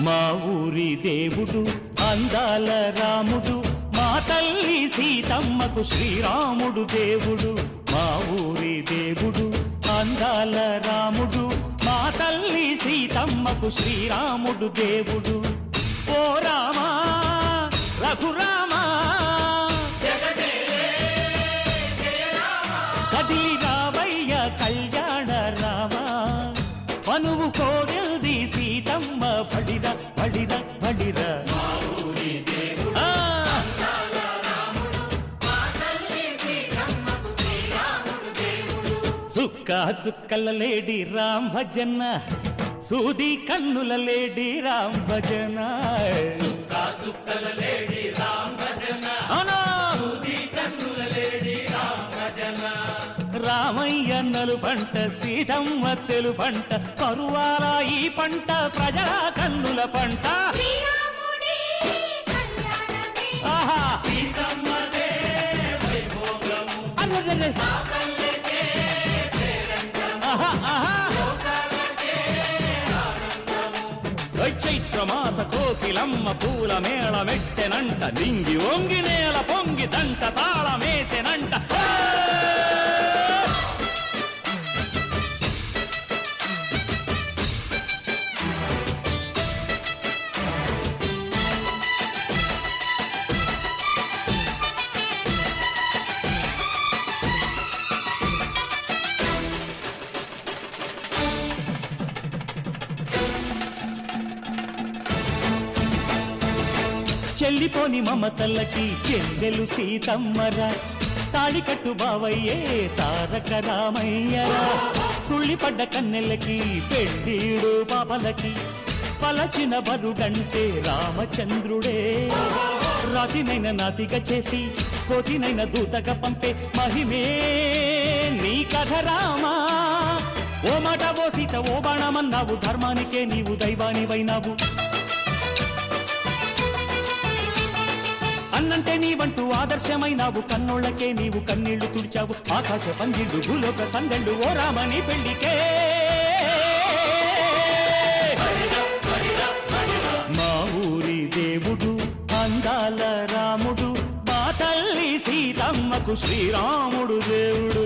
మా ఊరి దేవుడు అందాల రాముడు, మా తల్లి సీతమ్మకు శ్రీరాముడు దేవుడు. మా ఊరి దేవుడు అందాల రాముడు, మా తల్లి సీతమ్మకు శ్రీరాముడు దేవుడు. ఓ రామా రఘురామా కదిలి రావయ్య కళ్యాణ రామా, మనువు కోరింది సీతమ్మ బడిర బడిర బడిర. చుక్క చుక్కల లేడి రామ్ భజన, సూది కన్నుల లేడి రామ్ భజన. చుక్కల లేడి రామ్ భజన, సూది కన్నుల లేడి రామ్ భజన. రామయ్య నలు పంట సీతమ్మ తెలు పంట, కరువాల ఈ పంట ప్రజల కన్నుల పంట. ఆహా సీతమ్మదే వైభోగము, చైత్రమాస కోకిలమ్మ పూల మేళ మెట్టెనంట, నింగి ఒంగి నేల పొంగి జంట తాళమేసెనంట. చెల్లిపోని మమతల్లకి చెల్లెలు సీతమ్మరా, తాళికట్టు బావయ్యే తారక రామయ్యరా. తుళ్ళిపడ్డ కన్నెలకి పెళ్ళీడు పాపలకి, పలచిన బరుగంటే రామచంద్రుడే. రాతినైన నాతిగా చేసి కోతినైన దూతగా పంపే మహిమే నీ కథ రామా. ఓ మాట ఓ సీత ఓ బాణమన్నావు, ధర్మానికే నీవు దైవానివైనావు. అన్నంటే నీవంటూ ఆదర్శమైనావు, కన్నోళ్లకే నీవు కన్నీళ్లు తుడిచావు. ఆకాశ పందిళ్ళు భూలోక సందళ్ళు ఓ రామని పెళ్లికే. మా ఊరి దేవుడు అందాల రాముడు, మా తల్లి సీతమ్మకు శ్రీరాముడు దేవుడు.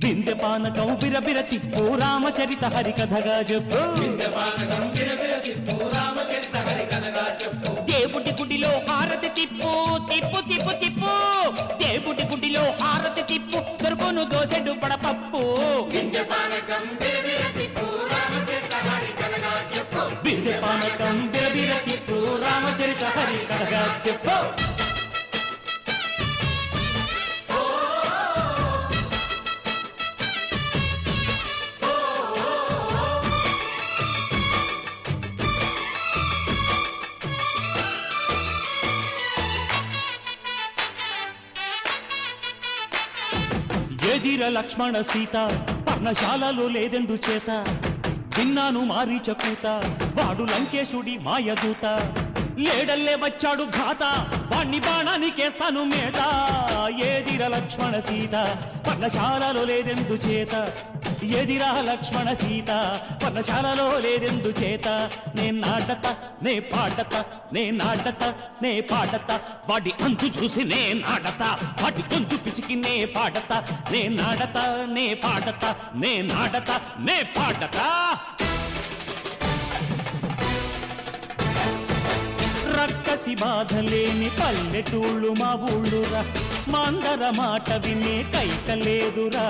వింధ్యపానకం బిరబిర తిప్పు రామచరిత హరికథగా చెప్పు. దేవుడి గుడిలో హారతి తిప్పు తిప్పు తిప్పు తిప్పు, దేవుడి గుడిలో హారతి తిప్పు, దొరుకును దోసెడు పడపప్పు. వింధ్యపానకం బిరబిర తిప్పు రామచరిత హరికథగా చెప్పు. ఎదిర లక్ష్మణ సీత పర్ణశాలలో లేదెందు చేత, విన్నాను మారీచ కూత వాడు లంకేశుడి మాయదూత. లేడల్లే వచ్చాడు ఘాత, వాణ్ణి బాణానికేస్తాను మేత. ఎదిర లక్ష్మణ సీత పర్ణశాలలో లేదెందు చేత, ఎదిరా లక్ష్మణ సీత పర్ణశాలలో లేదెందు చేత. నే నాటత నే పాడత, నే నాటత నే పాడత, వాడి అంతు చూసి నే నాడత, వాడి గొంతు పిసికి నే పాడత. నే నాడత నే పాడత, నే నాడత నే పాడత. రక్కసి బాధలేని పల్లెటూళ్ళు మా ఊళ్ళురా, మందర మాట వినే కైకలేదురా.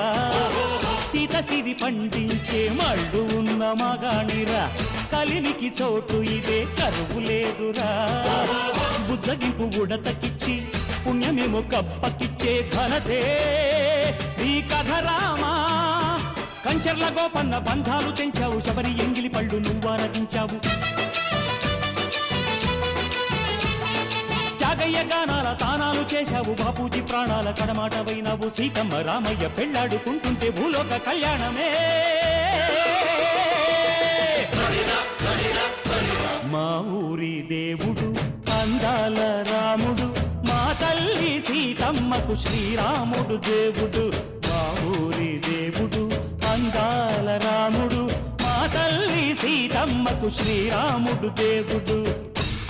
సీత సిరి పండించే మళ్ళు ఉన్న మగాణిరా కలినికి చోటు ఇదే కరువు లేదురా బుజ్జగింపు ఉడతకిచ్చి పుణ్యమేమో కప్పకిచ్చే ఘనతే ఈ కథ రామా కంచర్ల గోపన్న బంధాలు తెంచావు శబరి ఎంగిలి పళ్ళు నువ్వారగించావు త్యాగయ్య గానాల తానాలు చేశావు బాపూజీ ప్రాణాల కడమాట వైనావు సీతమ్మ రామయ్య పెళ్ళాడుకుంటుంటే భూలోక కళ్యాణమే మా ఊరి దేవుడు అందాల రాముడు మా తల్లి సీతమ్మకు శ్రీరాముడు దేవుడు మా ఊరి దేవుడు అందాల రాముడు మా తల్లి సీతమ్మకు శ్రీరాముడు దేవుడు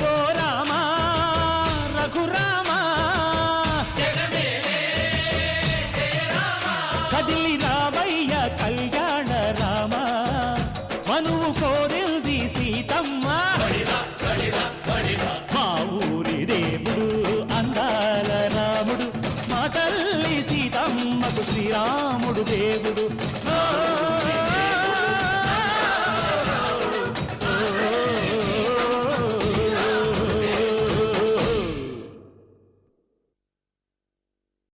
ఓ రామా రఘురామా కదిలి రామయ్య కళ్యాణ రామ మనువు కోరింది సీతమ్మ మా ఊరి దేవుడు అందాల రాముడు మా తల్లి సీతమ్మకు శ్రీరాముడు దేవుడు